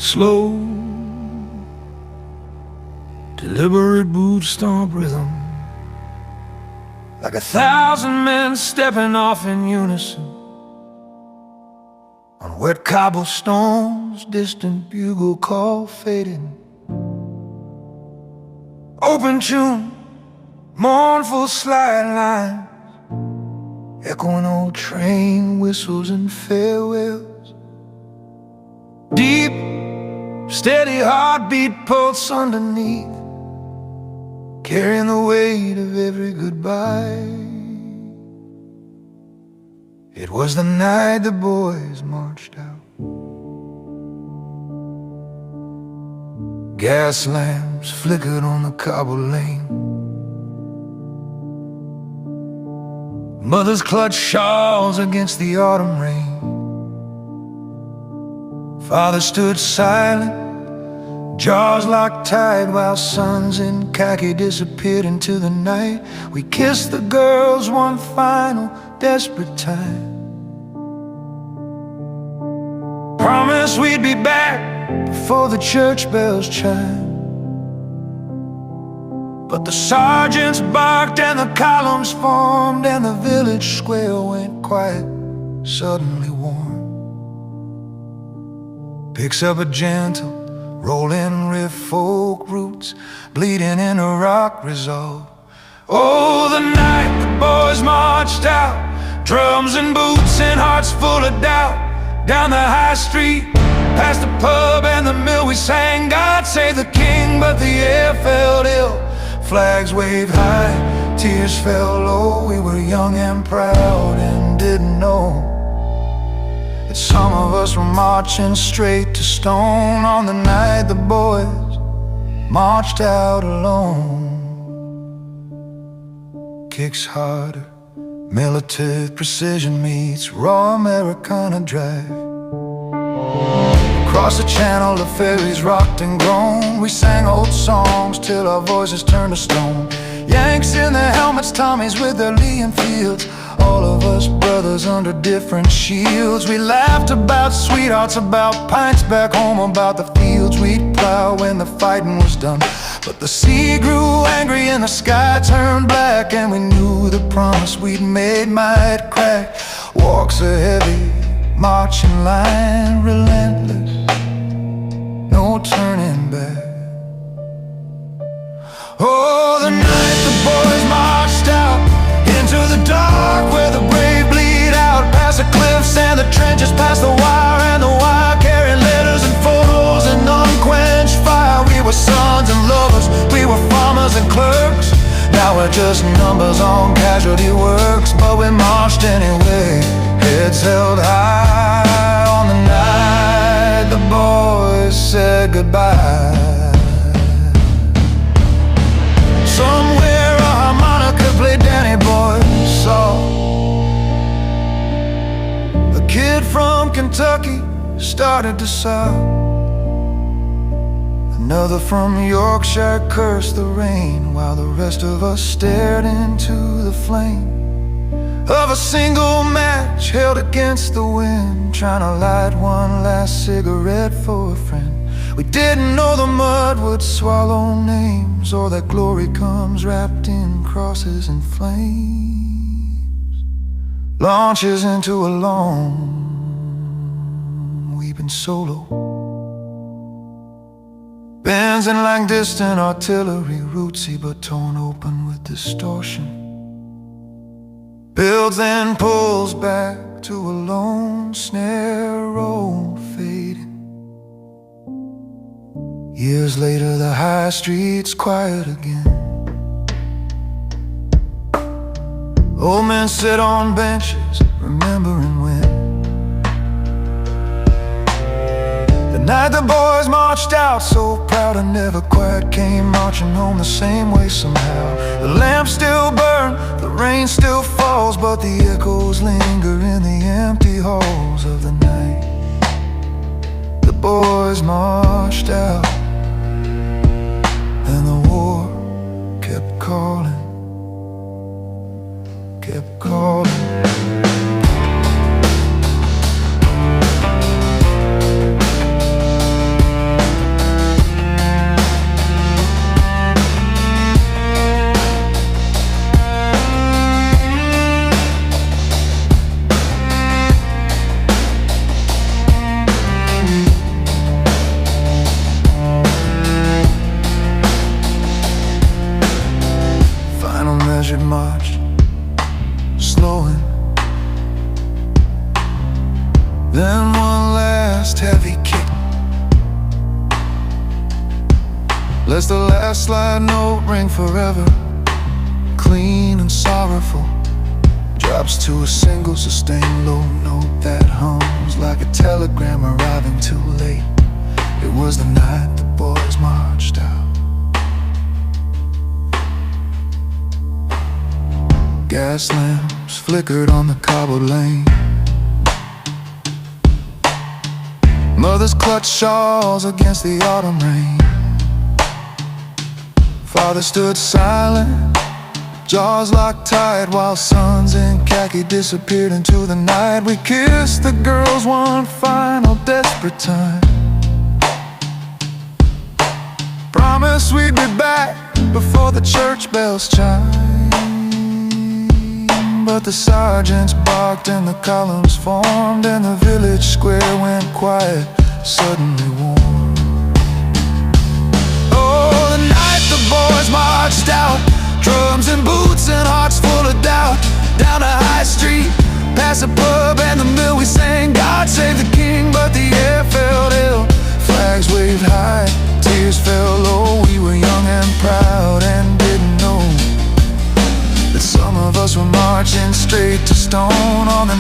slow, deliberate boot stomp rhythm, like 1,000 men stepping off in unison on wet cobblestones, distant bugle call fading. Open tune, mournful slide lines, echoing old train whistles and farewells. Deep, steady heartbeat pulse underneath, carrying the weight of every goodbye. It was the night the boys marched out. Gas lamps flickered on the cobbled lane. Mothers clutched shawls against the autumn rain. Father stood silent, jaws locked tight, while sons in khaki disappeared into the night. We kissed the girls one final desperate time. Promised we'd be back before the church bells chime. But the sergeants barked and the columns formed, and the village square went quiet, suddenly warm. Picks up a gentle rolling riff, folk roots bleeding in a rock resolve. Oh, the night the boys marched out, drums and boots and hearts full of doubt. Down the high street, past the pub and the mill, we sang God Save the King, but the air felt ill. Flags waved high, tears fell low. We were young and proud and didn't know that some of us were marching straight to stone on the night the boys marched out alone. Kicks harder, militant precision meets raw Americana drive. Across the channel the ferries rocked and groaned. We sang old songs till our voices turned to stone. Yanks in their helmets, Tommies with their Lee and Fields, all of us brothers under different shields. We laughed about sweethearts, about pints back home, about the fields we'd plow when the fighting was done. But the sea grew angry and the sky turned black, and we knew the promise we'd made might crack. Walks are heavy, marching line relentless, no turning back. Oh, the night the boys marched out into the dark where the brave bleed out, past the cliffs and the trenches, past the wire and the wire, carrying letters and photos and unquenched fire. We were sons and lovers, we were farmers and clerks. Now we're just numbers on casualty works, but we marched anyway, heads held high on the night the boys said goodbye. Somewhere a harmonica played Danny Boy's song. A kid from Kentucky started to sob. Another from Yorkshire cursed the rain, while the rest of us stared into the flame of a single match held against the wind, trying to light one last cigarette for a friend. We didn't know the mud would swallow names, or that glory comes wrapped in crosses and flames. Launches into a long weeping solo, bends in like distant artillery, rootsy but torn open with distortion. Builds and pulls back to a lone snare roll fading. Years later the high street's quiet again. Old men sit on benches, remembering when the night the boys marched out, so proud and never quite came marching home the same way somehow. The lamps still burn, the rain still falls, but the echoes linger in the empty halls of the night the boys marched out. And the war kept calling, kept calling. Then one last heavy kick lets the last slide note ring forever, clean and sorrowful. Drops to a single sustained low note that hums like a telegram arriving too late. It was the night the boys marched out. Gas lamps flickered on the cobbled lane. Mothers clutched shawls against the autumn rain. Father stood silent, jaws locked tight, while sons in khaki disappeared into the night. We kissed the girls one final desperate time. Promised we'd be back before the church bells chime. But the sergeants barked and the columns formed, and the village square went quiet, suddenly warm. Oh, the night the boys marched out, drums and boots and hearts full of doubt. Down a high street, past a pub and the mill, we sang God Save the King, but the air felt ill. Flags waved high, tears fell low. We were young and proud and didn't know that some of us were marching straight to stone on the